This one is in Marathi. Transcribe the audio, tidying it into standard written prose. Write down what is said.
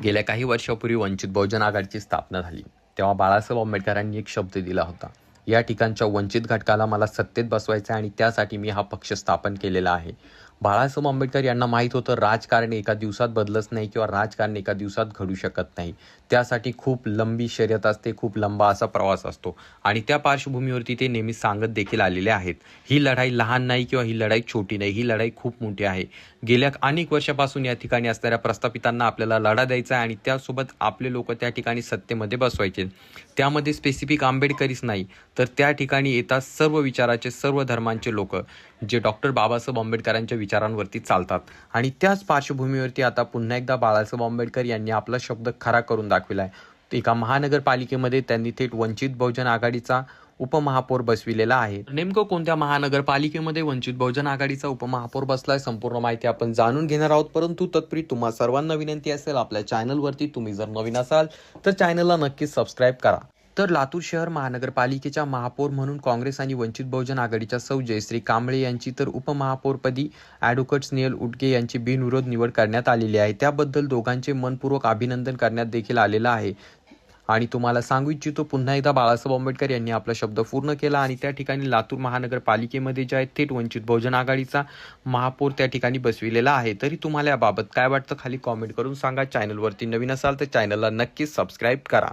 गेल्या काही वर्षापूर्वी वंचित बहुजन आघाडीची स्थापना झाली तेव्हा बाळासाहेब आंबेडकरांनी एक शब्द दिला होता, या ठिकाणच्या वंचित घटकाला मला सत्तेत बसवायचं आणि त्यासाठी मी हा पक्ष स्थापन केलेला आहे. बाळासाहेब आंबेडकर यांना माहीत होतं राजकारण एका दिवसात बदलत नाही किंवा राजकारण एका दिवसात घडू शकत नाही. त्यासाठी खूप लंबी शर्यत असते, खूप लंबा असा प्रवास असतो आणि त्या पार्श्वभूमीवरती ते नेहमी सांगत देखील आलेले आहेत. ही लढाई लहान नाही किंवा ही लढाई छोटी नाही, ही लढाई खूप मोठी आहे. गेल्या अनेक वर्षापासून या ठिकाणी असणाऱ्या प्रस्थापितांना आपल्याला लढा द्यायचा आहे आणि त्यासोबत आपले लोक त्या ठिकाणी सत्तेमध्ये बसवायचे. त्यामध्ये स्पेसिफिक आंबेडकरीच नाही तर त्या ठिकाणी येतात सर्व विचाराचे, सर्व धर्मांचे लोक जे डॉक्टर बाबासाहेब आंबेडकरांच्या विचारांवरती चालतात. आणि त्याच पार्श्वभूमीवरती आता पुन्हा एकदा बाळासाहेब आंबेडकर यांनी आपला शब्द खरा करून दाखविला आहे. एका महानगरपालिकेमध्ये त्यांनी थेट वंचित बहुजन आघाडीचा उपमहापौर बसविलेला आहे. नेमकं कोणत्या महानगरपालिकेमध्ये वंचित बहुजन आघाडीचा उपमहापौर बसलाय, संपूर्ण माहिती आपण जाणून घेणार आहोत. परंतु तत्पूर्वी तुम्हा सर्वांना विनंती असेल, आपल्या चॅनलवरती तुम्ही जर नवीन असाल तर चॅनलला नक्कीच सबस्क्राईब करा. तर लातूर शहर महानगरपालिकेच्या महापौर म्हणून काँग्रेस आणि वंचित बहुजन आघाडीच्या सौ जयश्री कांबळे यांची, तर उपमहापौरपदी ॲडव्होकेट स्नेहल उटगे यांची बिनविरोध निवड करण्यात आलेली आहे. त्याबद्दल दोघांचे मनपूर्वक अभिनंदन करण्यात देखील आलेलं आहे. आणि तुम्हाला सांगू इच्छितो, पुन्हा एकदा बाळासाहेब आंबेडकर यांनी आपला शब्द पूर्ण केला आणि त्या ठिकाणी लातूर महानगरपालिकेमध्ये जे आहे थेट वंचित बहुजन आघाडीचा महापौर त्या ठिकाणी बसविलेला आहे. तरी तुम्हाला याबाबत काय वाटतं खाली कॉमेंट करून सांगा. चॅनलवरती नवीन असाल तर चॅनलला नक्कीच सबस्क्राईब करा.